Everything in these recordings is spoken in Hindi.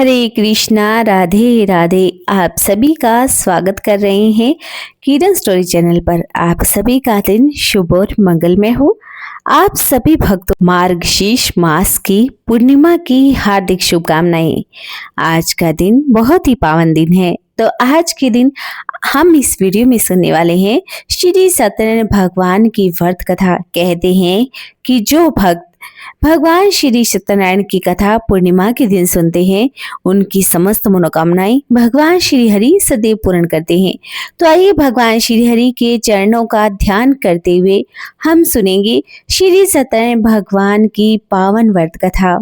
हरे कृष्णा, राधे राधे। आप सभी का स्वागत कर रहे हैं किरण स्टोरी चैनल पर। आप सभी का दिन शुभ और मंगलमय हो। आप सभी भक्तों मार्गशीर्ष मास की पूर्णिमा की हार्दिक शुभकामनाएं। आज का दिन बहुत ही पावन दिन है, तो आज के दिन हम इस वीडियो में सुनने वाले हैं श्री सत्यनारायण भगवान की व्रत कथा। कहते हैं कि जो भक्त भगवान श्री सत्यनारायण की कथा पूर्णिमा के दिन सुनते हैं, उनकी समस्त मनोकामनाएं भगवान श्री हरि सदैव पूर्ण करते हैं। तो आइए भगवान श्री हरि के चरणों का ध्यान करते हुए हम सुनेंगे श्री सत्यनारायण भगवान की पावन व्रत कथा।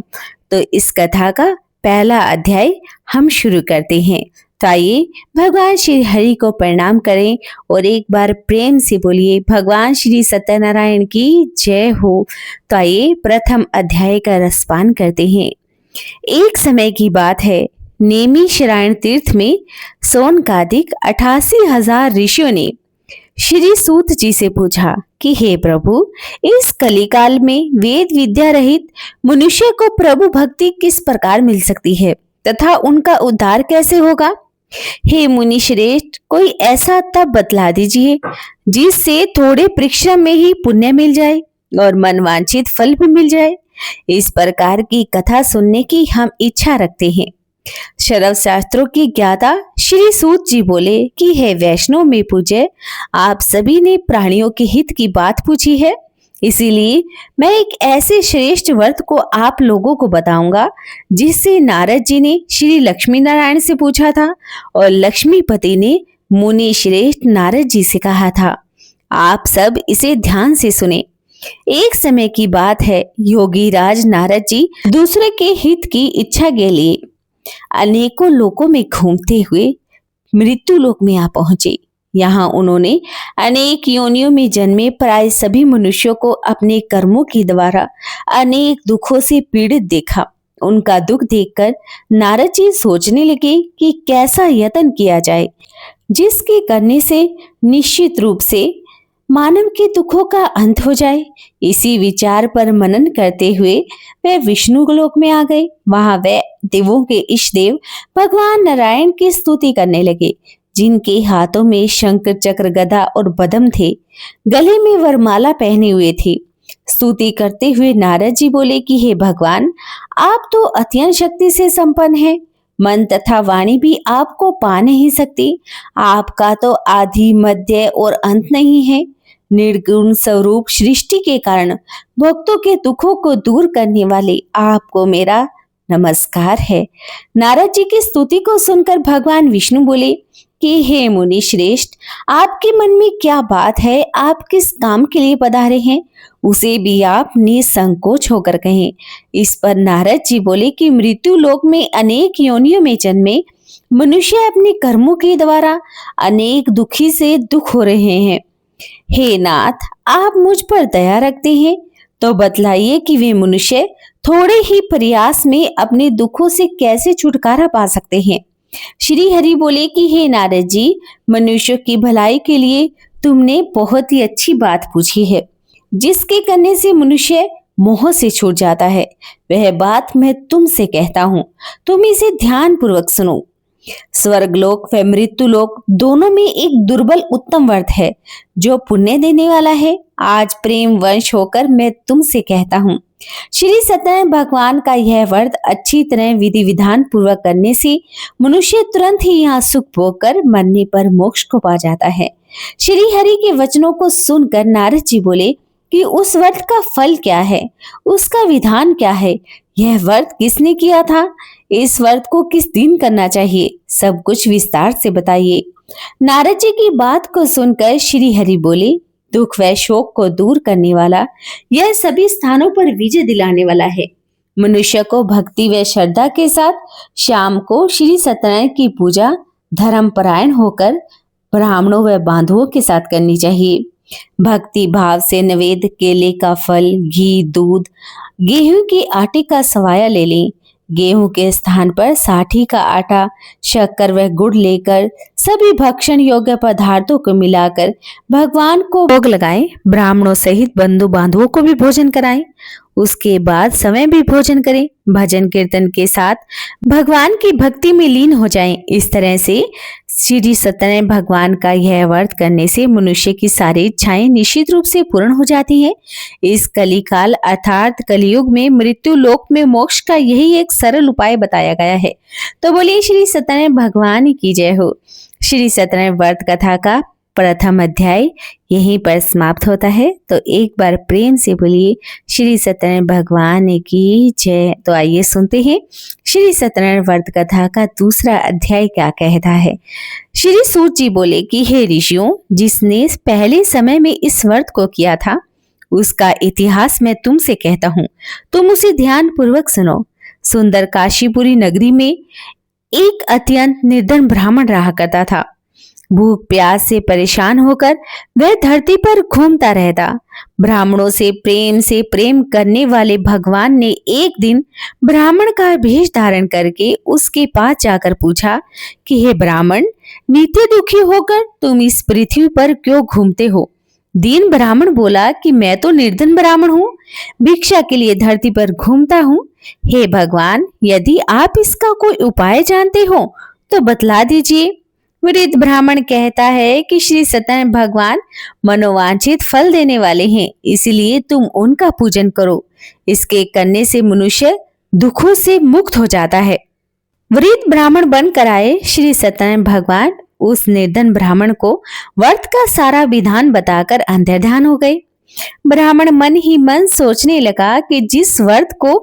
तो इस कथा का पहला अध्याय हम शुरू करते हैं। तो आइए भगवान श्री हरि को प्रणाम करें और एक बार प्रेम से बोलिए भगवान श्री सत्यनारायण की जय हो। तो आइए प्रथम अध्याय का रसपान करते हैं। एक समय की बात है, नेमी शरायण तीर्थ में सौनकादिक 88,000 ऋषियों ने श्री सूत जी से पूछा कि हे प्रभु, इस कलिकाल में वेद विद्या रहित मनुष्य को प्रभु भक्ति किस प्रकार मिल सकती है तथा उनका उद्धार कैसे होगा। हे मुनि श्रेष्ठ, कोई ऐसा तप बतला दीजिए जिससे थोड़े परिश्रम में ही पुण्य मिल जाए और मनवांछित फल भी मिल जाए। इस प्रकार की कथा सुनने की हम इच्छा रखते हैं। शरव शास्त्रों की ज्ञाता श्री सूत जी बोले कि हे वैष्णव में पूज्य, आप सभी ने प्राणियों के हित की बात पूछी है, इसीलिए मैं एक ऐसे श्रेष्ठ व्रत को आप लोगों को बताऊंगा जिससे नारद जी ने श्री लक्ष्मी नारायण से पूछा था और लक्ष्मीपति ने मुनि श्रेष्ठ नारद जी से कहा था। आप सब इसे ध्यान से सुने। एक समय की बात है, योगी राज नारद जी दूसरे के हित की इच्छा के लिए अनेकों लोकों में घूमते हुए मृत्यु लोक में आ पहुंचे। यहाँ उन्होंने अनेक योनियों में जन्मे प्राय सभी मनुष्यों को अपने कर्मों के द्वारा अनेक दुखों से पीड़ित देखा। उनका दुख देखकर नारद जी सोचने लगे कि कैसा यत्न किया जाए जिसके करने से निश्चित रूप से मानव के दुखों का अंत हो जाए। इसी विचार पर मनन करते हुए वे विष्णु लोक में आ गए। वहां वे देवों के इष्ट देव भगवान नारायण की स्तुति करने लगे, जिनके हाथों में शंख चक्र गदा और पद्म थे, गले में वरमाला पहने हुए थे। स्तुति करते हुए नारद जी बोले कि हे भगवान, आप तो अत्यंत शक्ति से संपन्न हैं, मन तथा वाणी भी आपको पा नहीं सकती। आपका तो आदि मध्य और अंत नहीं है। निर्गुण स्वरूप सृष्टि के कारण भक्तों के दुखों को दूर करने वाले आपको मेरा नमस्कार है। नारद जी की स्तुति को सुनकर भगवान विष्णु बोले कि हे मुनि श्रेष्ठ, आपके मन में क्या बात है, आप किस काम के लिए पधारे हैं, उसे भी आप निसंकोच होकर कहें। इस पर नारद जी बोले कि मृत्यु लोक में अनेक योनियों में जन्मे मनुष्य अपने कर्मों के द्वारा अनेक दुखी से दुख हो रहे हैं। हे नाथ, आप मुझ पर दया रखते हैं तो बतलाइए कि वे मनुष्य थोड़े ही प्रयास में अपने दुखों से कैसे छुटकारा पा सकते हैं। श्री हरि बोले कि हे नारद जी, मनुष्य की भलाई के लिए तुमने बहुत ही अच्छी बात पूछी है, जिसके करने से मनुष्य मोह से छूट जाता है। वह बात मैं तुमसे कहता हूँ, तुम इसे ध्यान पूर्वक सुनो। स्वर्गलोक व मृत्युलोक दोनों में एक दुर्बल उत्तम व्रत है जो पुण्य देने वाला है। आज प्रेम वंश होकर मैं तुमसे कहता हूँ, श्री सत्यनारायण भगवान का यह व्रत अच्छी तरह विधि विधान पूर्वक करने से मनुष्य तुरंत ही यहाँ सुख भोग कर मरने पर मोक्ष को पा जाता है। श्री हरि के वचनों को सुनकर नारद जी बोले कि उस व्रत का फल क्या है, उसका विधान क्या है, यह व्रत किसने किया था, इस व्रत को किस दिन करना चाहिए, सब कुछ विस्तार से बताइए। नारद जी की बात को सुनकर श्री हरि बोले, दुख व शोक को दूर करने वाला, यह सभी स्थानों पर विजय दिलाने वाला है। मनुष्य को भक्ति व श्रद्धा के साथ शाम को श्री सत्यनारायण की पूजा धर्मपरायण होकर ब्राह्मणों व बांधुओं के साथ करनी चाहिए। भक्ति भाव से नैवेद्य केले का फल, घी, दूध, गेहूं के आटे का सवाया ले लें। गेहूं के स्थान पर साठी का आटा, शक्कर व गुड़ लेकर सभी भक्षण योग्य पदार्थों को मिलाकर भगवान को भोग लगाएं। ब्राह्मणों सहित बंधु बांधवों को भी भोजन कराएं उसके बाद समय भी भोजन करें। भजन कीर्तन के साथ भगवान की भक्ति में लीन हो जाएं। इस तरह से श्री सत्यनारायण भगवान का यह व्रत करने से मनुष्य की सारी इच्छाएं निश्चित रूप से पूर्ण हो जाती हैं। इस कलिकाल अर्थात कलियुग में मृत्यु लोक में मोक्ष का यही एक सरल उपाय बताया गया है। तो बोलिए श्री सत्यनारायण भगवान की जय हो। श्री सत्यनारायण व्रत कथा का प्रथम अध्याय यहीं पर समाप्त होता है। तो एक बार प्रेम से बोलिए श्री सत्यनारायण भगवान की जय। तो आइए सुनते हैं श्री सत्यनारायण व्रत कथा का दूसरा अध्याय क्या कहता है। श्री सूत जी बोले कि हे ऋषियों, जिसने पहले समय में इस व्रत को किया था उसका इतिहास मैं तुमसे कहता हूँ, तुम उसे ध्यान पूर्वक सुनो। सुंदर काशीपुरी नगरी में एक अत्यंत निर्धन ब्राह्मण रहा करता था। भूख प्यास से परेशान होकर वह धरती पर घूमता रहता। ब्राह्मणों से प्रेम करने वाले भगवान ने एक दिन ब्राह्मण का भेष धारण करके उसके पास जाकर पूछा कि हे ब्राह्मण, नित्य दुखी होकर तुम इस पृथ्वी पर क्यों घूमते हो? दीन ब्राह्मण बोला कि मैं तो निर्धन ब्राह्मण हूँ, भिक्षा के लिए धरती पर घूमता हूँ। हे भगवान, यदि आप इसका कोई उपाय जानते हो तो बतला दीजिए। वृद्ध ब्राह्मण कहता है कि श्री सत्यनारायण भगवान मनोवांछित फल देने वाले हैं, इसलिए तुम उनका पूजन करो। इसके करने से मनुष्य दुखों से मुक्त हो जाता है। वृद्ध ब्राह्मण बनकर आए श्री सत्यनारायण भगवान उस निर्धन ब्राह्मण को व्रत का सारा विधान बताकर अंतर्ध्यान हो गए। ब्राह्मण मन ही मन सोचने लगा कि जिस व्रत को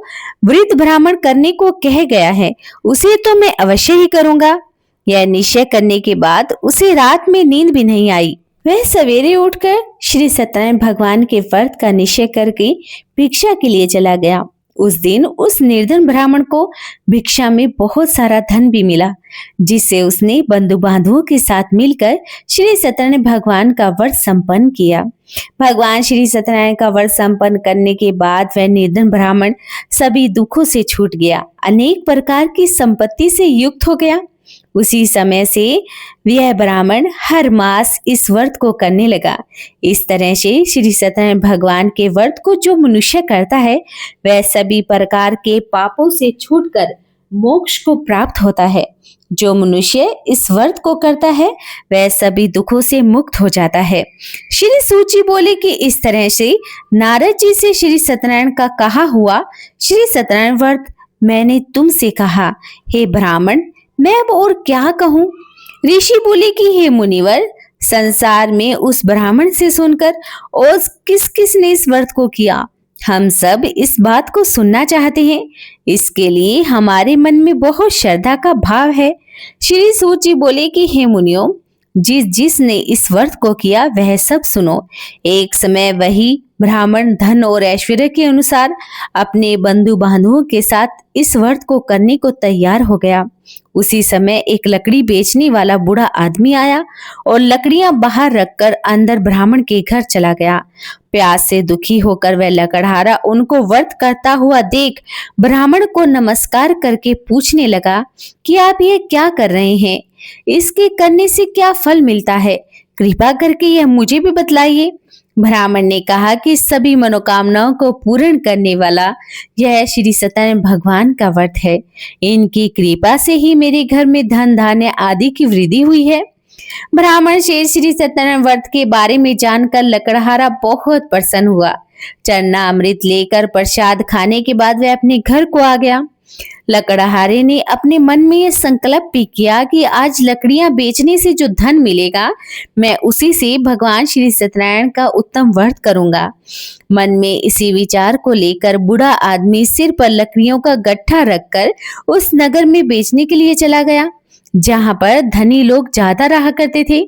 वृद्ध ब्राह्मण करने को कह गया है उसे तो मैं अवश्य ही करूंगा। यह निश्चय करने के बाद उसे रात में नींद भी नहीं आई। वह सवेरे उठकर श्री सत्यनारायण भगवान के व्रत का निश्चय करके भिक्षा के लिए चला गया। उस दिन उस निर्धन ब्राह्मण को भिक्षा में बहुत सारा धन भी मिला, जिससे उसने बंधु बांधवों के साथ मिलकर श्री सत्यनारायण भगवान का व्रत संपन्न किया। भगवान श्री सत्यनारायण का व्रत संपन्न करने के बाद वह निर्धन ब्राह्मण सभी दुखों से छूट गया, अनेक प्रकार की संपत्ति से युक्त हो गया। उसी समय से यह ब्राह्मण हर मास इस व्रत को करने लगा। इस तरह से श्री सत्यनारायण भगवान के व्रत को जो मनुष्य करता है वह सभी प्रकार के पापों से छूटकर मोक्ष को प्राप्त होता है। जो मनुष्य इस व्रत को करता है वह सभी दुखों से मुक्त हो जाता है। श्री सूत जी बोले कि इस तरह से नारद जी से श्री सत्यनारायण का कहा हुआ श्री सत्यनारायण व्रत मैंने तुमसे कहा। हे ब्राह्मण, मैं अब और क्या कहूँ? ऋषि बोले कि हे मुनिवर, संसार में उस ब्राह्मण से सुनकर और किस किस ने इस व्रत को किया, हम सब इस बात को सुनना चाहते हैं। इसके लिए हमारे मन में बहुत श्रद्धा का भाव है। श्री सूत जी बोले कि हे मुनियों, जिसने इस व्रत को किया वह सब सुनो। एक समय वही ब्राह्मण धन और ऐश्वर्य के अनुसार अपने बंधु बांधवों के साथ इस व्रत को करने को तैयार हो गया। उसी समय एक लकड़ी बेचने वाला बूढ़ा आदमी आया और लकड़ियां बाहर रखकर अंदर ब्राह्मण के घर चला गया। प्यास से दुखी होकर वह लकड़हारा उनको व्रत करता हुआ देख ब्राह्मण को नमस्कार करके पूछने लगा कि आप ये क्या कर रहे हैं? इसके करने से क्या फल मिलता है? कृपा करके यह मुझे भी बतलाइए। ब्राह्मण ने कहा कि सभी मनोकामनाओं को पूर्ण करने वाला यह श्री सत्यनारायण भगवान का व्रत है। इनकी कृपा से ही मेरे घर में धन धान्य आदि की वृद्धि हुई है। ब्राह्मण से श्री सत्यनारायण व्रत के बारे में जानकर लकड़हारा बहुत प्रसन्न हुआ। चरणामृत लेकर प्रसाद खाने के बाद वह अपने घर को आ गया। लकड़हारे ने अपने मन में यह संकल्प भी किया कि आज लकड़ियां बेचने से जो धन मिलेगा मैं उसी से भगवान श्री सत्यनारायण का उत्तम व्रत करूंगा। मन में इसी विचार को लेकर बूढ़ा आदमी सिर पर लकड़ियों का गट्ठा रखकर उस नगर में बेचने के लिए चला गया जहां पर धनी लोग ज्यादा रहा करते थे।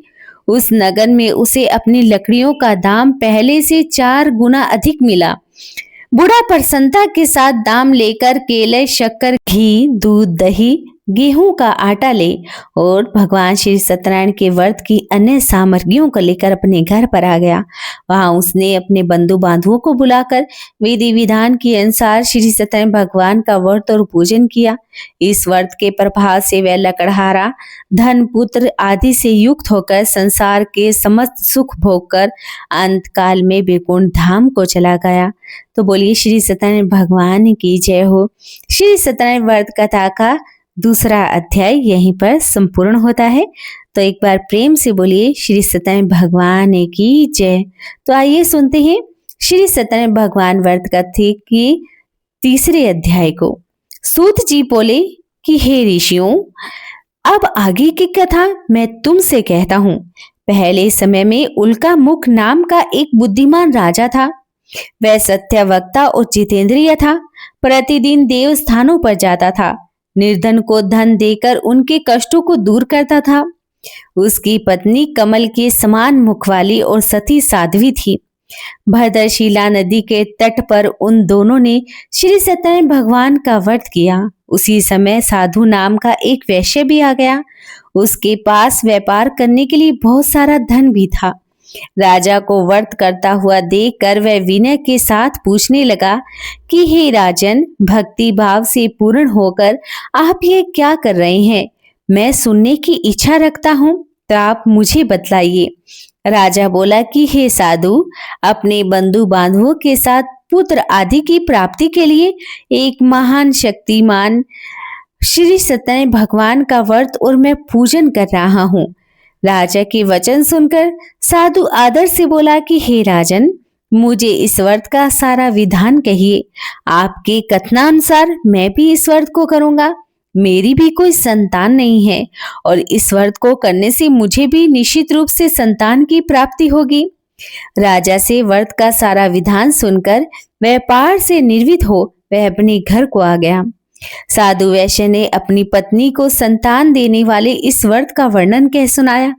उस नगर में उसे अपनी लकड़ियों का दाम पहले से 4 गुना अधिक मिला। बूढ़ा प्रसन्नता के साथ दाम लेकर केले, शक्कर, घी, दूध, दही गेहूं का आटा ले और भगवान श्री सत्यनारायण के व्रत की अन्य सामग्रियों को लेकर अपने घर पर आ गया। वहां उसने अपने बंधु बांधवों को बुलाकर विधि विधान के अनुसार श्री सत्यनारायण भगवान का व्रत और पूजन किया। इस व्रत के प्रभाव से वह लकड़हारा धन पुत्र आदि से युक्त होकर संसार के समस्त सुख भोग कर अंत काल में वैकुंठ धाम को चला गया। तो बोलिए श्री सत्यनारायण भगवान की जय हो। श्री सत्यनारायण व्रत कथा का दूसरा अध्याय यहीं पर संपूर्ण होता है। तो एक बार प्रेम से बोलिए श्री सत्यनारायण भगवान की जय। तो आइए सुनते हैं श्री सत्यनारायण भगवान व्रत कथा के तीसरे अध्याय को। सूत जी बोले कि हे ऋषियों, अब आगे की कथा मैं तुमसे कहता हूँ। पहले समय में उल्का मुख नाम का एक बुद्धिमान राजा था। वह सत्यवक्ता और जितेंद्रिय था। प्रतिदिन देव स्थानों पर जाता था, निर्धन को धन देकर उनके कष्टों को दूर करता था। उसकी पत्नी कमल के समान मुख वाली और सती साध्वी थी। भद्रशिला नदी के तट पर उन दोनों ने श्री सत्यनारायण भगवान का व्रत किया। उसी समय साधु नाम का एक वैश्य भी आ गया। उसके पास व्यापार करने के लिए बहुत सारा धन भी था। राजा को व्रत करता हुआ देखकर वह विनय के साथ पूछने लगा कि हे राजन, भक्ति भाव से पूर्ण होकर आप ये क्या कर रहे हैं? मैं सुनने की इच्छा रखता हूँ, तो आप मुझे बतलाइए। राजा बोला कि हे साधु, अपने बंधु बांधवों के साथ पुत्र आदि की प्राप्ति के लिए एक महान शक्तिमान श्री सत्यनारायण भगवान का व्रत और मैं पूजन कर रहा हूँ। राजा के वचन सुनकर साधु आदर से बोला कि हे राजन, मुझे इस व्रत का सारा विधान कहिए। आपके कथनानुसार मैं भी इस व्रत को करूंगा। मेरी भी कोई संतान नहीं है और इस व्रत को करने से मुझे भी निश्चित रूप से संतान की प्राप्ति होगी। राजा से व्रत का सारा विधान सुनकर व्यापार से निर्वित हो वह अपने घर को आ गया। साधु वैश्य ने अपनी पत्नी को संतान देने वाले इस व्रत का वर्णन कह सुनाया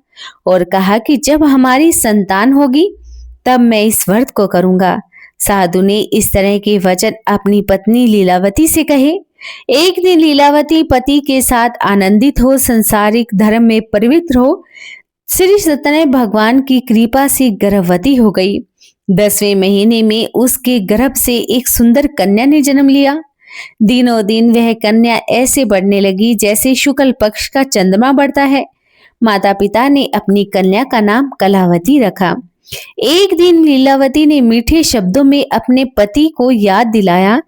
और कहा कि जब हमारी संतान होगी तब मैं इस व्रत को करूंगा। साधु ने इस तरह के वचन अपनी पत्नी लीलावती से कहे। एक दिन लीलावती पति के साथ आनंदित हो संसारिक धर्म में प्रवृत्त हो श्री सत्यनारायण भगवान की कृपा से गर्भवती हो गई। 10वें महीने में उसके गर्भ से एक सुंदर कन्या ने जन्म लिया। दिनों दिन वह कन्या ऐसे बढ़ने लगी जैसे शुक्ल पक्ष का चंद्रमा बढ़ता है। माता पिता ने अपनी कन्या का नाम कलावती रखा। एक दिन लीलावती ने मीठे शब्दों में अपने पति को याद दिलाया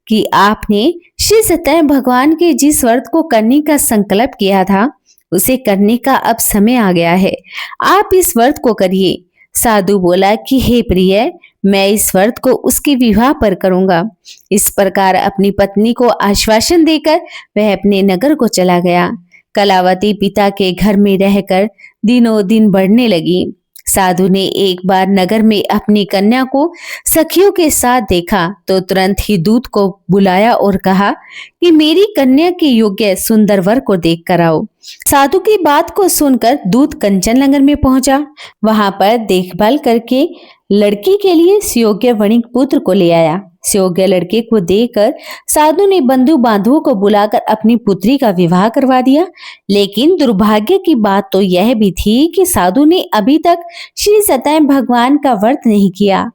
कि आपने श्री सत्यनारायण भगवान के जिस व्रत को करने का संकल्प किया था उसे करने का अब समय आ गया है। आप इस व्रत को करिए। साधु बोला कि हे प्रिय, मैं इस व्रत को उसके विवाह पर करूंगा। इस प्रकार अपनी पत्नी को आश्वासन देकर वह अपने नगर को चला गया। कलावती पिता के घर में रहकर दिनों दिन बढ़ने लगी। साधु ने एक बार नगर में अपनी कन्या को सखियों के साथ देखा तो तुरंत ही दूत को बुलाया और कहा कि मेरी कन्या के योग्य सुंदर वर को देख कर आओ। साधु की बात को सुनकर दूत कंचन नगर में पहुंचा। वहां पर देखभाल करके लड़की के लिए सुयोग्य वणिक पुत्र को ले आया। सुयोग्य लड़के को देखकर साधु ने बंधु बांधवों को बुलाकर अपनी पुत्री का विवाह करवा दिया। लेकिन दुर्भाग्य की बात तो यह भी थी कि साधु ने अभी तक श्री सत्यनारायण भगवान का व्रत नहीं किया।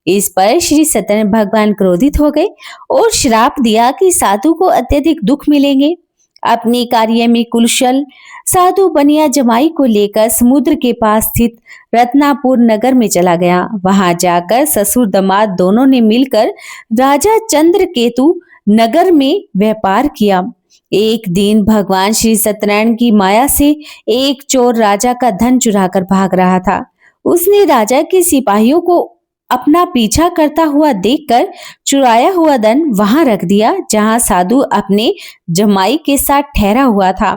इस पर श्री सत्यनारायण भगवान क्रोधित हो गए और श्राप दिया कि साधु को अत्यधिक दुख मिलेंगे। अपने कार्य में कुशल साधु बनिया जमाई को लेकर समुद्र के पास स्थित रत्नापुर नगर में चला गया। वहां जाकर ससुर दामाद दोनों ने मिलकर राजा चंद्रकेतु नगर में व्यापार किया। एक दिन भगवान श्री सत्यनारायण की माया से एक चोर राजा का धन चुराकर भाग रहा था। उसने राजा के सिपाहियों को अपना पीछा करता हुआ देखकर चुराया हुआ धन वहां रख दिया जहां साधु अपने जमाई के साथ ठहरा हुआ था।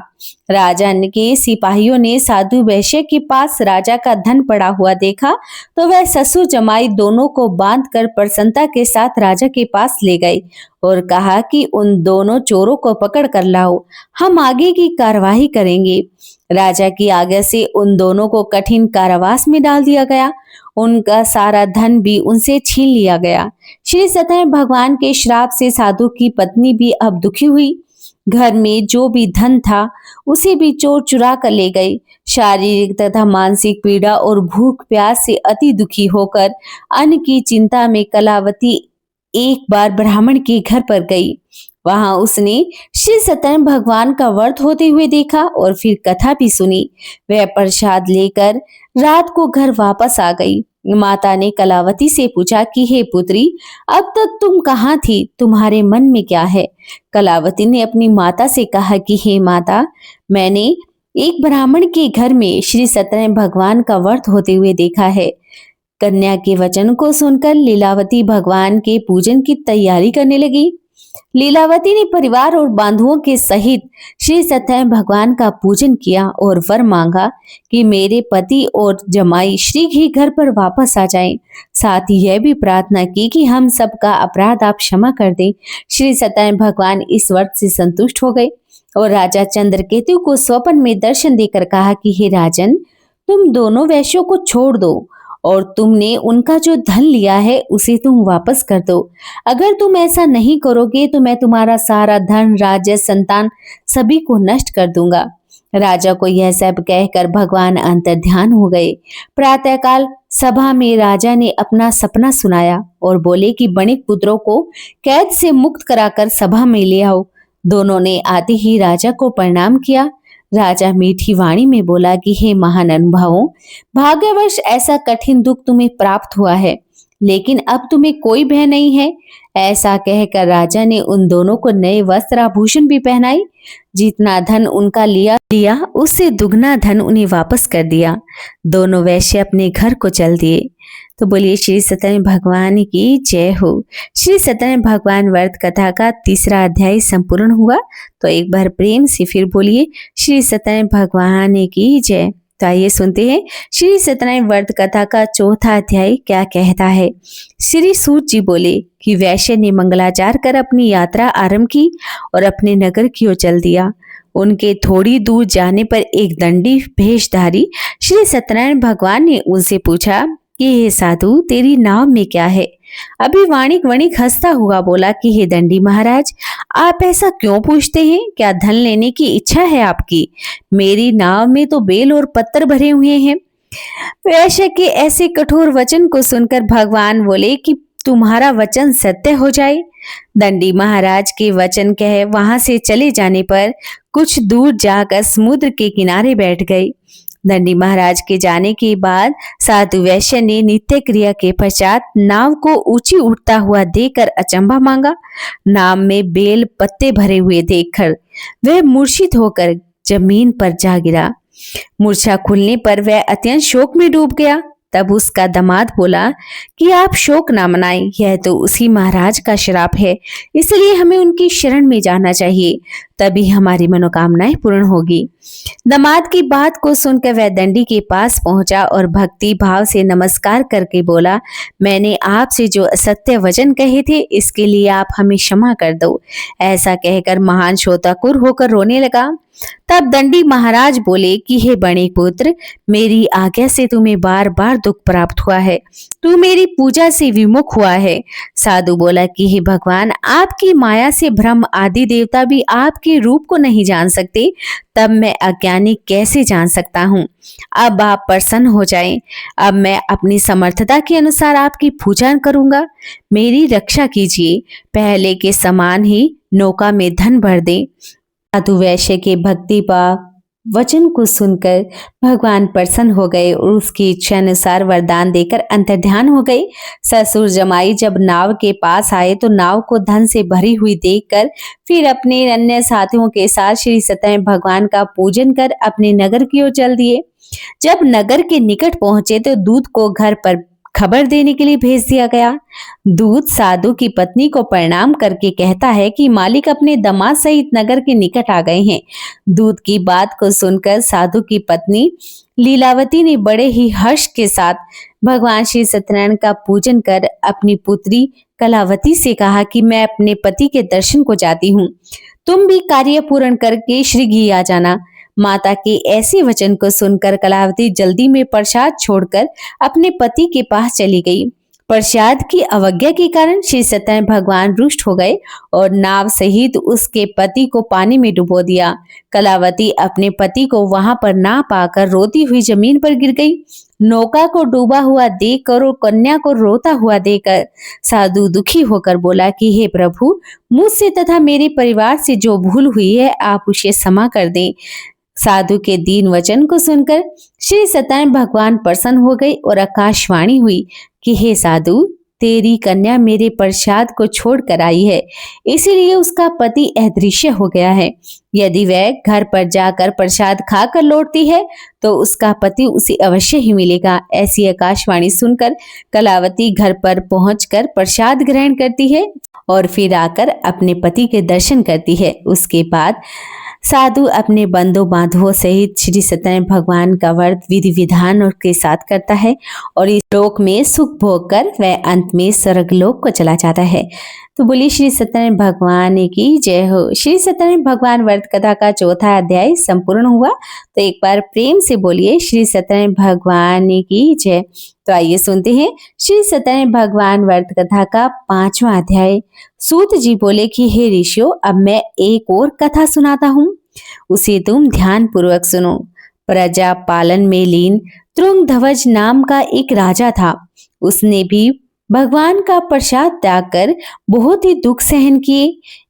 राजा के सिपाहियों ने साधु वैश्य के पास राजा का धन पड़ा हुआ देखा तो वह ससुर जमाई दोनों को बांधकर प्रसन्नता के साथ राजा के पास ले गए और कहा कि उन दोनों चोरों को पकड़ कर लाओ, हम आगे की कार्यवाही करेंगे। राजा की आज्ञा से उन दोनों को कठिन कारावास में डाल दिया गया। उनका सारा धन भी उनसे छीन लिया गया। श्री सत्यनारायण भगवान के श्राप से साधु की पत्नी भी अब दुखी हुई। घर में जो भी धन था उसे भी चोर चुरा कर ले गए। शारीरिक तथा मानसिक पीड़ा और भूख प्यास से अति दुखी होकर अन्न की चिंता में कलावती एक बार ब्राह्मण के घर पर गई। वहां उसने श्री सत्यनारायण भगवान का व्रत होते हुए देखा और फिर कथा भी सुनी। वह प्रसाद लेकर रात को घर वापस आ गई। माता ने कलावती से पूछा कि हे पुत्री, अब तक तुम कहाँ थी? तुम्हारे मन में क्या है? कलावती ने अपनी माता से कहा कि हे माता, मैंने एक ब्राह्मण के घर में श्री सत्यनारायण भगवान का व्रत होते हुए देखा है। कन्या के वचन को सुनकर लीलावती भगवान के पूजन की तैयारी करने लगी। लीलावती ने परिवार और बंधुओं के सहित श्री सत्यनारायण भगवान का पूजन किया और वर मांगा कि मेरे पति और जमाई श्री घी घर पर वापस आ जाएं। साथ ही यह भी प्रार्थना की कि हम सबका अपराध आप क्षमा कर दें। श्री सत्यनारायण भगवान इस व्रत से संतुष्ट हो गए और राजा चंद्रकेतु को स्वप्न में दर्शन देकर कहा कि हे राजन, तुम दोनों वैश्यों को छोड़ दो और तुमने उनका जो धन लिया है उसे तुम वापस कर दो। अगर तुम ऐसा नहीं करोगे तो मैं तुम्हारा सारा धन, राज्य, संतान सभी को नष्ट कर दूंगा। राजा को यह सब कहकर भगवान अंतर्ध्यान हो गए। प्रातःकाल सभा में राजा ने अपना सपना सुनाया और बोले कि बणिक पुत्रों को कैद से मुक्त कराकर सभा में ले आओ। दोनों ने आते ही राजा को प्रणाम किया। राजा मीठी वाणी में बोला कि हे महान अनुभवों, भाग्यवश ऐसा कठिन दुख तुम्हें प्राप्त हुआ है, लेकिन अब तुम्हें कोई भय नहीं है। ऐसा कहकर राजा ने उन दोनों को नए वस्त्र आभूषण भी पहनाई। जितना धन उनका लिया उससे दुगना धन उन्हें वापस कर दिया। दोनों वैश्य अपने घर को चल दिए। तो बोलिए श्री सत्यनारायण भगवान की जय हो। श्री सत्यनारायण भगवान व्रत कथा का तीसरा अध्याय संपूर्ण हुआ। तो एक बार प्रेम से फिर बोलिए श्री सत्यनारायण भगवान की जय। तो आइए सुनते हैं श्री सत्यनारायण व्रत कथा का चौथा अध्याय क्या कहता है। श्री सूत जी बोले कि वैश्य ने मंगलाचार कर अपनी यात्रा आरंभ की और अपने नगर की ओर चल दिया। उनके थोड़ी दूर जाने पर एक दंडी भेषधारी श्री सत्यनारायण भगवान ने उनसे पूछा कि हे साधु, तेरी नाव में क्या है? अभी वाणिक वणिक हंसता हुआ बोला कि हे दंडी महाराज, आप ऐसा क्यों पूछते हैं? क्या धन लेने की इच्छा है आपकी? मेरी नाव में तो बेल और पत्थर भरे हुए हैं। वैश्य के ऐसे कठोर वचन को सुनकर भगवान बोले कि तुम्हारा वचन सत्य हो जाए। दंडी महाराज के वचन कह वहां से चले जाने पर कुछ दूर जाकर समुद्र के किनारे बैठ गए। दंडी महाराज के जाने के बाद साधु वैश्य ने नित्य क्रिया के पश्चात नाव को ऊंची उठता हुआ देखकर अचंभा मांगा। नाव में बेल पत्ते भरे हुए देखकर वह मूर्छित होकर जमीन पर जा गिरा। मूर्छा खुलने पर वह अत्यंत शोक में डूब गया। तब उसका दामाद बोला कि आप शोक ना मनाएं, यह तो उसी महाराज का श्राप है, इसलिए हमें उनकी शरण में जाना चाहिए, तभी हमारी मनोकामनाएं पूर्ण होगी। दामाद की बात को सुनकर वह दंडी के पास पहुंचा और भक्ति भाव से नमस्कार करके बोला, मैंने आपसे जो असत्य वचन कहे थे इसके लिए आप हमें क्षमा कर दो। ऐसा कहकर महान शोकाकुल होकर रोने लगा। तब दंडी महाराज बोले कि हे बणिक पुत्र, मेरी आज्ञा से तुम्हें बार बार दुख प्राप्त हुआ है, तू मेरी पूजा से विमुख हुआ है। साधु बोला कि हे भगवान, आपकी माया से ब्रह्म आदि देवता भी आपके रूप को नहीं जान सकते, तब मैं अज्ञानी कैसे जान सकता हूँ। अब आप प्रसन्न हो जाएं। अब मैं अपनी समर्थता के अनुसार आपकी पूजा करूंगा। मेरी रक्षा कीजिए, पहले के समान ही नौका में धन भर दें। साधु वैश्य के भक्ति भाव वचन को सुनकर भगवान प्रसन्न हो गए और उसकी इच्छा अनुसार वरदान देकर अंतर्ध्यान हो गए। ससुर जमाई जब नाव के पास आए तो नाव को धन से भरी हुई देखकर फिर अपने अन्य साथियों के साथ श्री सत्यनारायण भगवान का पूजन कर अपने नगर की ओर चल दिए। जब नगर के निकट पहुंचे तो दूत को घर पर खबर देने के लिए भेज दिया गया। दूत साधु की पत्नी को प्रणाम करके कहता है कि मालिक अपने दामाद सहित नगर के निकट आ गए हैं। दूत की बात को सुनकर साधु की पत्नी लीलावती ने बड़े ही हर्ष के साथ भगवान श्री सत्यनारायण का पूजन कर अपनी पुत्री कलावती से कहा कि मैं अपने पति के दर्शन को जाती हूँ, तुम भी कार्य पूर्ण करके श्रीगृह आ जाना। माता के ऐसे वचन को सुनकर कलावती जल्दी में प्रसाद छोड़कर अपने पति के पास चली गई। प्रसाद की अवज्ञा के कारण श्री सत्यनारायण भगवान रुष्ट हो गए और नाव सहित उसके पति को पानी में डुबो दिया। कलावती अपने पति को वहां पर ना पाकर रोती हुई जमीन पर गिर गई। नौका को डूबा हुआ देखकर और कन्या को रोता हुआ देखकर साधु दुखी होकर बोला कि हे प्रभु, मुझसे तथा मेरे परिवार से जो भूल हुई है आप उसे क्षमा कर दें। साधु के दीन वचन को सुनकर श्री सत्यनारायण भगवान प्रसन्न हो गए और आकाशवाणी हुई कि हे साधु, तेरी कन्या मेरे प्रसाद को छोड़ कर आई है, इसीलिए उसका पति अदृश्य हो गया है। यदि वह घर पर जाकर प्रसाद खाकर लौटती है तो उसका पति उसे अवश्य ही मिलेगा। ऐसी आकाशवाणी सुनकर कलावती घर पर पहुंचकर प्रसाद ग्रहण करती है और फिर आकर अपने पति के दर्शन करती है। उसके बाद साधु अपने बंधु बांधवों सहित श्री सत्यनारायण भगवान का व्रत विधि विधान और के साथ करता है और इस लोक में सुख भोग कर वह अंत में स्वर्गलोक को चला जाता है। तो बोलिए श्री सत्यनारायण भगवान की जय हो। श्री सत्यनारायण भगवान व्रत कथा का चौथा अध्याय संपूर्ण हुआ। तो एक बार प्रेम से बोलिए श्री सत्यनारायण भगवान की जय। तो आइए सुनते हैं श्री सत्यनारायण भगवान व्रत कथा का 5वां अध्याय। सूत जी बोले कि हे ऋषियों, अब मैं एक और कथा सुनाता हूँ, उसे तुम ध्यान पूर्वक सुनो। प्रजा पालन में लीन तुंगध्वज नाम का एक राजा था। उसने भी भगवान का प्रसाद त्याग कर बहुत ही दुख सहन किए।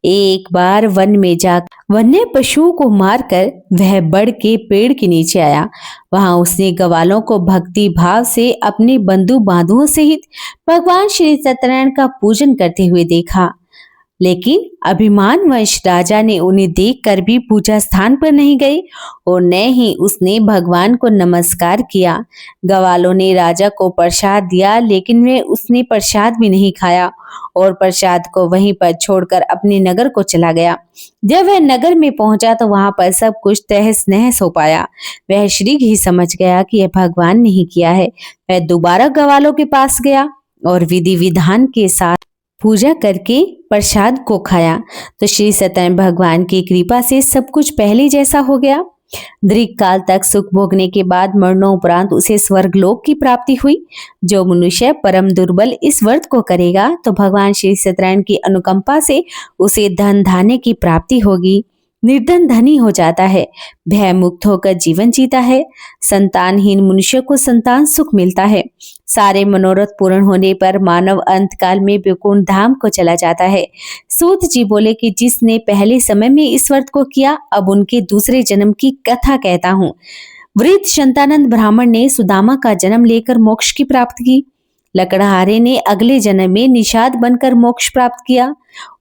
एक बार वन में जाकर वन्य पशुओं को मारकर वह बड़ के पेड़ के नीचे आया। वहां उसने ग्वालों को भक्ति भाव से अपने बंधु बांधुओं सहित भगवान श्री सत्यनारायण का पूजन करते हुए देखा, लेकिन अभिमानवश राजा ने उन्हें देखकर भी पूजा स्थान पर नहीं गए और न ही उसने भगवान को नमस्कार किया। ग्वालों ने राजा को प्रसाद दिया, लेकिन वह उसने प्रसाद भी नहीं खाया और प्रसाद को वहीं पर छोड़कर अपने नगर को चला गया। जब वह नगर में पहुंचा तो वहां पर सब कुछ तहस नहस हो पाया। वह शीघ्र ही समझ गया कि यह भगवान ने ही किया है। वह दोबारा ग्वालों के पास गया और विधि विधान के साथ पूजा करके प्रसाद को खाया तो श्री सत्यनारायण भगवान की कृपा से सब कुछ पहले जैसा हो गया। दीर्घ काल तक सुख भोगने के बाद मरणोपरांत उसे स्वर्गलोक की प्राप्ति हुई। जो मनुष्य परम दुर्बल इस व्रत को करेगा तो भगवान श्री सत्यनारायण की अनुकंपा से उसे धन धान्य की प्राप्ति होगी। निर्धन धनी हो जाता है, भय मुक्त होकर जीवन जीता है। संतानहीन मनुष्य को संतान सुख मिलता है। सारे मनोरथ पूर्ण होने पर मानव अंत काल में वैकुंठ धाम को चला जाता है। सूत जी बोले कि जिसने पहले समय में इस व्रत को किया, अब उनके दूसरे जन्म की कथा कहता हूँ। वृद्ध शंतानंद ब्राह्मण ने सुदामा का जन्म लेकर मोक्ष की प्राप्ति की। लकड़हारे ने अगले जन्म में निषाद बनकर मोक्ष प्राप्त किया।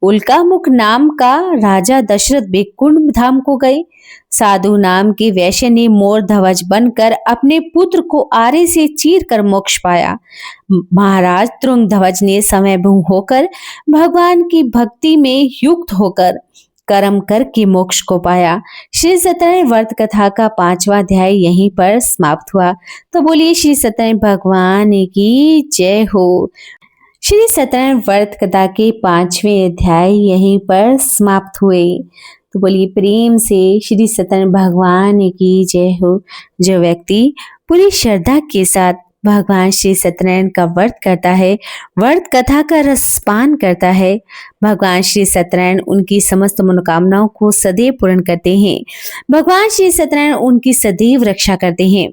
उल्कामुख नाम का राजा दशरथ वैकुंठ धाम को गए। साधु नाम के वैश्य ने मोर ध्वज बनकर अपने पुत्र को आरे से चीर कर मोक्ष पाया। महाराज तुंगध्वज ने समयभंग होकर भगवान की भक्ति में युक्त होकर कर्म करके मोक्ष को पाया। श्री सत्यनारायण व्रत कथा का 5वां अध्याय यहीं पर समाप्त हुआ। तो बोलिए श्री सत्यनारायण भगवान की जय हो। श्री सत्यनारायण व्रत कथा के 5वें अध्याय यहीं पर समाप्त हुए। तो बोलिए प्रेम से श्री सत्यनारायण भगवान की जय हो। जो व्यक्ति पूरी श्रद्धा के साथ भगवान श्री सत्यनारायण का व्रत करता है, व्रत कथा का रसपान करता है, भगवान श्री सत्यनारायण उनकी समस्त मनोकामनाओं को सदैव पूर्ण करते हैं। भगवान श्री सत्यनारायण उनकी सदैव रक्षा करते हैं।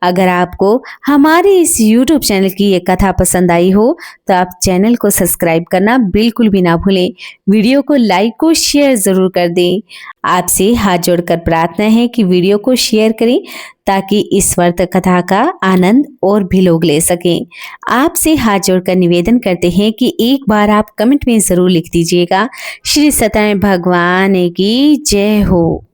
अगर आपको हमारे इस YouTube चैनल की ये कथा पसंद आई हो तो आप चैनल को सब्सक्राइब करना बिल्कुल भी ना भूलें। वीडियो को लाइक और शेयर जरूर कर दें। आपसे हाथ जोड़कर प्रार्थना है कि वीडियो को शेयर करें ताकि इस व्रत कथा का आनंद और भी लोग ले सकें। आपसे हाथ जोड़कर निवेदन करते हैं कि एक बार आप कमेंट में जरूर लिख दीजिएगा। श्री सत्यनारायण भगवान की जय हो।